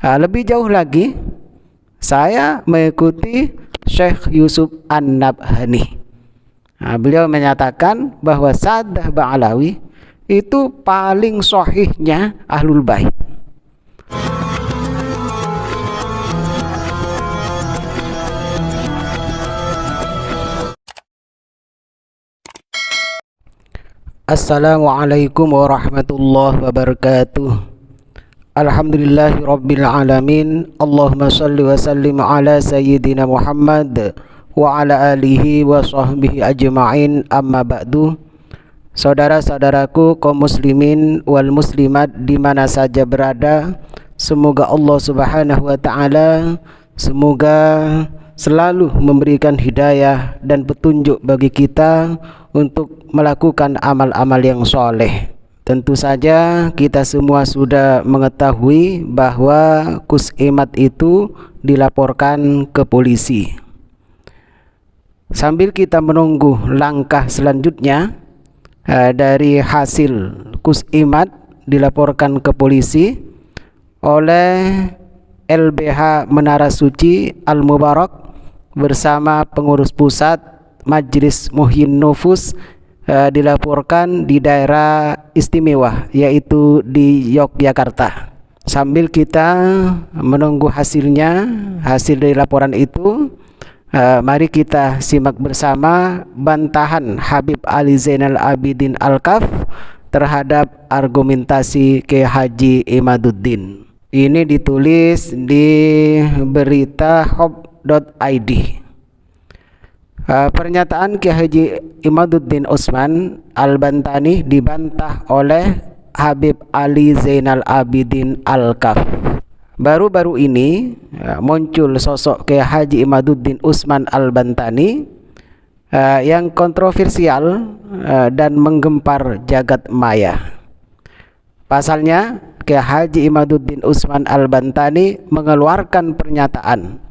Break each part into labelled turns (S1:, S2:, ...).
S1: Lebih jauh lagi, saya mengikuti Syekh Yusuf An-Nabhani. Beliau menyatakan bahwa Saddah Ba'alawi itu paling sahihnya Ahlul Bait. Assalamualaikum warahmatullahi wabarakatuh. Alhamdulillahi rabbil alamin. Allahumma salli wa sallim ala sayyidina Muhammad wa ala alihi wa sahbihi ajma'in, amma ba'du. Saudara-saudaraku kaum muslimin wal muslimat di mana saja berada, semoga Allah Subhanahu wa taala selalu memberikan hidayah dan petunjuk bagi kita untuk melakukan amal-amal yang soleh. Tentu saja kita semua sudah mengetahui bahwa Gus Imat itu dilaporkan ke polisi. Sambil kita menunggu langkah selanjutnya dari hasil Gus Imat dilaporkan ke polisi oleh LBH Menara Suci Al-Mubarak bersama pengurus pusat Majelis Muhyin Nufus, dilaporkan di daerah istimewa yaitu di Yogyakarta. Sambil kita menunggu hasil dari laporan itu, mari kita simak bersama bantahan Habib Ali Zainal Abidin Al-Kaf terhadap argumentasi Kiai Haji Imaduddin. Ini ditulis di beritahob.id. Pernyataan Kiai Haji Imaduddin Utsman Al-Bantani dibantah oleh Habib Ali Zainal Abidin Al-Kaf. Baru-baru ini muncul sosok Kiai Haji Imaduddin Utsman Al-Bantani yang kontroversial dan menggempar jagat maya. Pasalnya, Kiai Haji Imaduddin Utsman Al-Bantani mengeluarkan pernyataan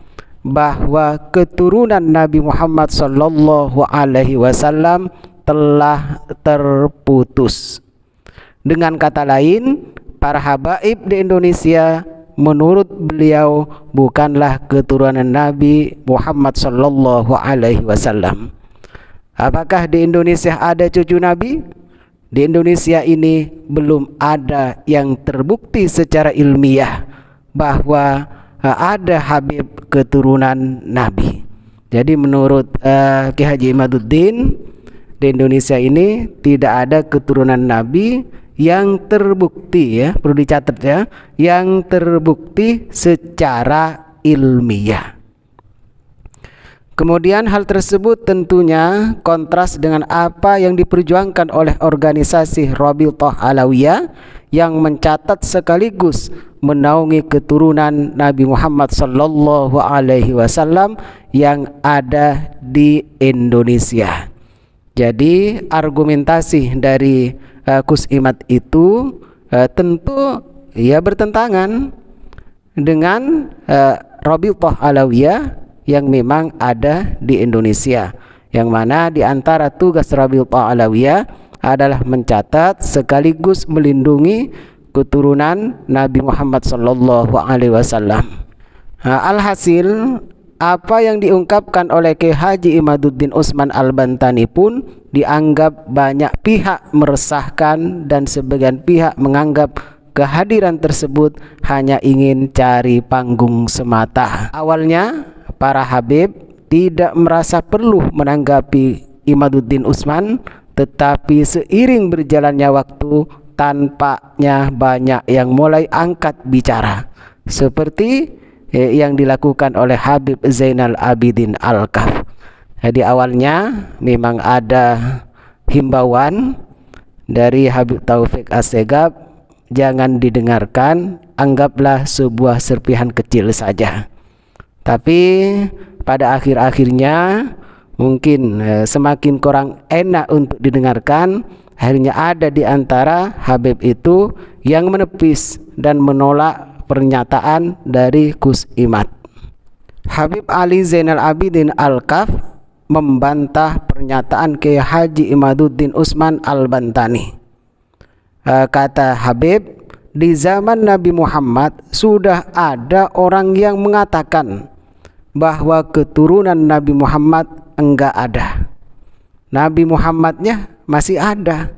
S1: bahwa keturunan Nabi Muhammad sallallahu alaihi wasallam telah terputus. Dengan kata lain, para habaib di Indonesia menurut beliau bukanlah keturunan Nabi Muhammad sallallahu alaihi wasallam. Apakah di Indonesia ada cucu Nabi? Di Indonesia ini belum ada yang terbukti secara ilmiah bahwa ada Habib keturunan Nabi. Jadi menurut Kiai Haji Imaduddin, di Indonesia ini tidak ada keturunan Nabi yang terbukti, ya, perlu dicatat ya, yang terbukti secara ilmiah. Kemudian hal tersebut tentunya kontras dengan apa yang diperjuangkan oleh organisasi Rabithah Alawiyah yang mencatat sekaligus menaungi keturunan Nabi Muhammad sallallahu alaihi wasallam yang ada di Indonesia. Jadi argumentasi dari Gus Imat itu tentu ya bertentangan dengan Rabithah Alawiyah yang memang ada di Indonesia, yang mana di antara tugas Rabithah Alawiyah adalah mencatat sekaligus melindungi keturunan Nabi Muhammad sallallahu alaihi wasallam. Alhasil, apa yang diungkapkan oleh Kiai Haji Imaduddin Utsman Al-Bantani pun dianggap banyak pihak meresahkan, dan sebagian pihak menganggap kehadiran tersebut hanya ingin cari panggung semata. Awalnya para habib tidak merasa perlu menanggapi Imaduddin Utsman, tetapi seiring berjalannya waktu tampaknya banyak yang mulai angkat bicara, seperti yang dilakukan oleh Habib Zainal Abidin Al-Kaf. Jadi awalnya memang ada himbauan dari Habib Taufik Assegaf, jangan didengarkan, anggaplah sebuah serpihan kecil saja. Tapi pada akhir-akhirnya mungkin semakin kurang enak untuk didengarkan, akhirnya ada di antara habib itu yang menepis dan menolak pernyataan dari Gus Imat. Habib Ali Zainal Abidin Al-Kaf membantah pernyataan Kiai Haji Imaduddin Utsman Al-Bantani. Kata Habib, di zaman Nabi Muhammad sudah ada orang yang mengatakan bahwa keturunan Nabi Muhammad enggak ada. Nabi Muhammadnya masih ada.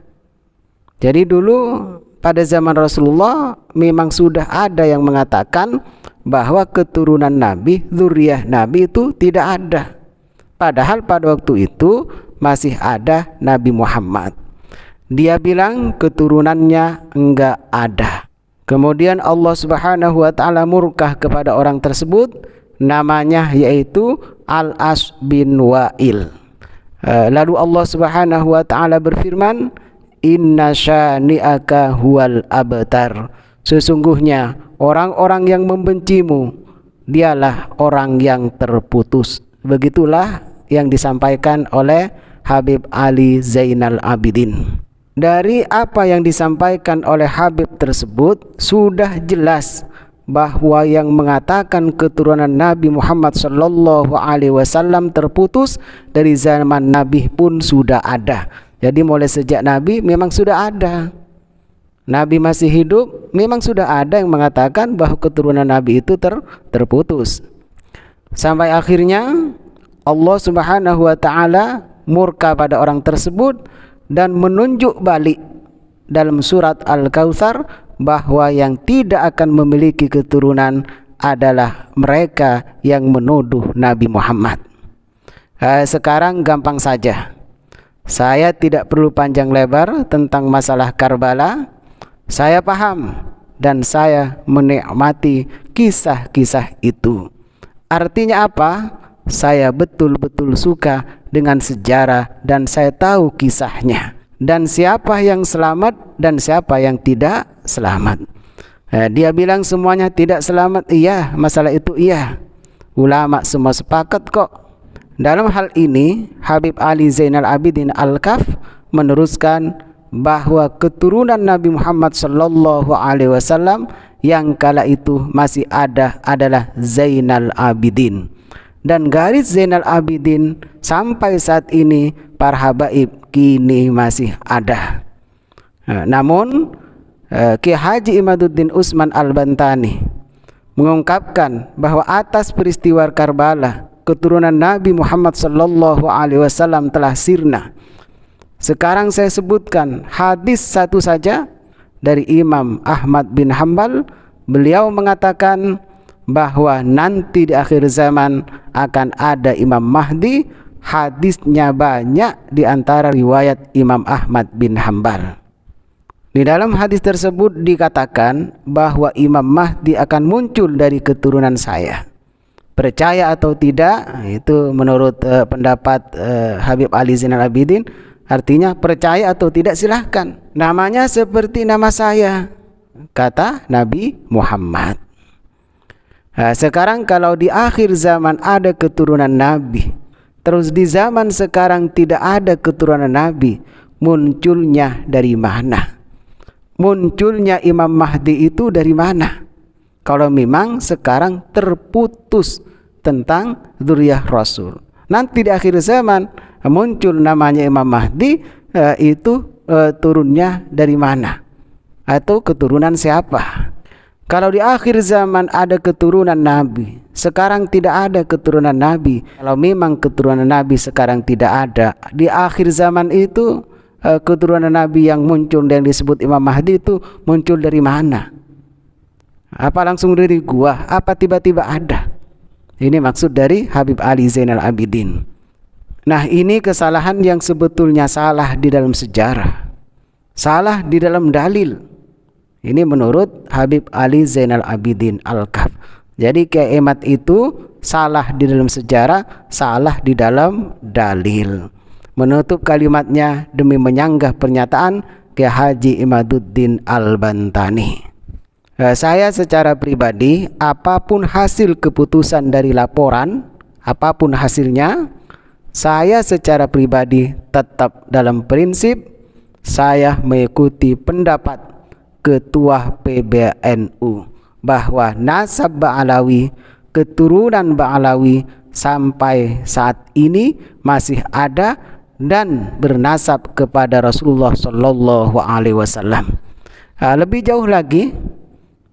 S1: Jadi dulu pada zaman Rasulullah memang sudah ada yang mengatakan bahwa keturunan Nabi, dzurriyyah Nabi itu tidak ada. Padahal pada waktu itu masih ada Nabi Muhammad. Dia bilang keturunannya enggak ada. Kemudian Allah Subhanahu wa taala murka kepada orang tersebut, namanya yaitu Al-As bin Wa'il. Lalu Allah Subhanahu wa taala berfirman, inna syani'aka huwal abtar. Sesungguhnya orang-orang yang membencimu dialah orang yang terputus. Begitulah yang disampaikan oleh Habib Ali Zainal Abidin. Dari apa yang disampaikan oleh Habib tersebut sudah jelas bahwa yang mengatakan keturunan Nabi Muhammad sallallahu alaihi wasallam terputus dari zaman Nabi pun sudah ada. Jadi mulai sejak Nabi memang sudah ada. Nabi masih hidup memang sudah ada yang mengatakan bahwa keturunan Nabi itu terputus. Sampai akhirnya Allah Subhanahu wa taala murka pada orang tersebut dan menunjuk balik dalam surat Al-Kautsar bahwa yang tidak akan memiliki keturunan adalah mereka yang menuduh Nabi Muhammad. Sekarang gampang saja. Saya tidak perlu panjang lebar tentang masalah Karbala. Saya paham dan saya menikmati kisah-kisah itu. Artinya apa? Saya betul-betul suka dengan sejarah dan saya tahu kisahnya. Dan siapa yang selamat dan siapa yang tidak selamat. Dia bilang semuanya tidak selamat. Iya, masalah itu iya. Ulama semua sepakat kok. Dalam hal ini Habib Ali Zainal Abidin Al-Kaf meneruskan bahwa keturunan Nabi Muhammad sallallahu alaihi wasallam yang kala itu masih ada adalah Zainal Abidin. Dan garis Zainal Abidin sampai saat ini para habaib kini masih ada. Namun Ki Haji Imaduddin Utsman Al-Bantani mengungkapkan bahwa atas peristiwa Karbala keturunan Nabi Muhammad sallallahu alaihi wasallam telah sirna. Sekarang saya sebutkan hadis satu saja dari Imam Ahmad bin Hanbal. Beliau mengatakan bahwa nanti di akhir zaman akan ada Imam Mahdi. Hadisnya banyak di antara riwayat Imam Ahmad bin Hanbal. Di dalam hadis tersebut dikatakan bahwa Imam Mahdi akan muncul dari keturunan saya. Percaya atau tidak, itu menurut pendapat Habib Ali Zainal Abidin. Artinya percaya atau tidak silahkan. Namanya seperti nama saya, kata Nabi Muhammad. Sekarang kalau di akhir zaman ada keturunan Nabi, terus di zaman sekarang tidak ada keturunan Nabi, munculnya dari mana? Munculnya Imam Mahdi itu dari mana? Kalau memang sekarang terputus tentang dzurriyyah Rasul, nanti di akhir zaman muncul namanya Imam Mahdi, itu turunnya dari mana? Atau keturunan siapa? Kalau di akhir zaman ada keturunan Nabi, sekarang tidak ada keturunan Nabi. Kalau memang keturunan Nabi sekarang tidak ada, di akhir zaman itu keturunan Nabi yang muncul yang disebut Imam Mahdi itu muncul dari mana? Apa langsung dari gua? Apa tiba-tiba ada? Ini maksud dari Habib Ali Zainal Abidin. Nah, ini kesalahan yang sebetulnya salah di dalam sejarah, salah di dalam dalil. Ini menurut Habib Ali Zainal Abidin Al-Kaf. Jadi kiamat itu salah di dalam sejarah, salah di dalam dalil. Menutup kalimatnya demi menyanggah pernyataan Kiai Haji Imaduddin Al-Bantani. Saya secara pribadi, apapun hasil keputusan dari laporan, apapun hasilnya, saya secara pribadi tetap dalam prinsip saya mengikuti pendapat Ketua PBNU bahwa nasab Ba'alawi, keturunan Ba'alawi sampai saat ini masih ada dan bernasab kepada Rasulullah Sallallahu Alaihi Wasallam. Lebih jauh lagi,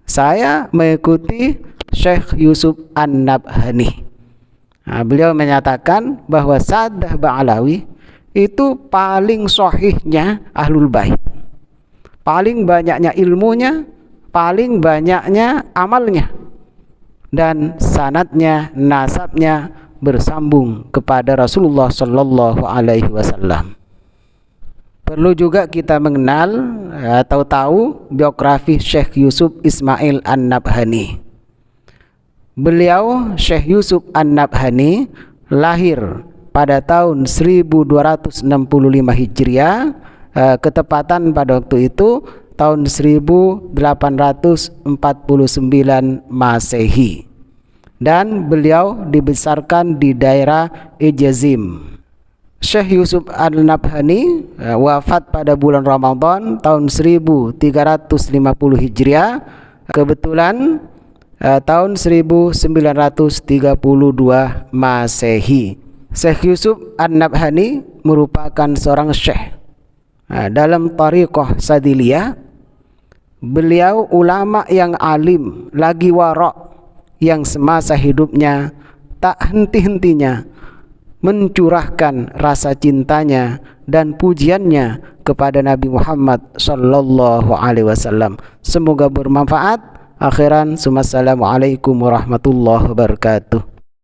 S1: saya mengikuti Syekh Yusuf An-Nabhani. Beliau menyatakan bahwa Saddah Ba'alawi itu paling sahihnya Ahlul Bait, paling banyaknya ilmunya, paling banyaknya amalnya, dan sanadnya, nasabnya bersambung kepada Rasulullah Sallallahu Alaihi Wasallam. Perlu juga kita mengenal atau tahu biografi Syekh Yusuf Ismail An-Nabhani. Beliau, Syekh Yusuf An-Nabhani, lahir pada tahun 1265 Hijriah, ketepatan pada waktu itu tahun 1849 Masehi. Dan beliau dibesarkan di daerah Ijazim. Syekh Yusuf An-Nabhani wafat pada bulan Ramadan tahun 1350 Hijriah, kebetulan tahun 1932 Masehi. Syekh Yusuf An-Nabhani merupakan seorang syekh dalam tariqah Sadiliyah. Beliau ulama yang alim lagi warok, yang semasa hidupnya tak henti-hentinya mencurahkan rasa cintanya dan pujiannya kepada Nabi Muhammad sallallahu alaihi wasallam. Semoga bermanfaat. Akhiran, Assalamualaikum warahmatullahi wabarakatuh.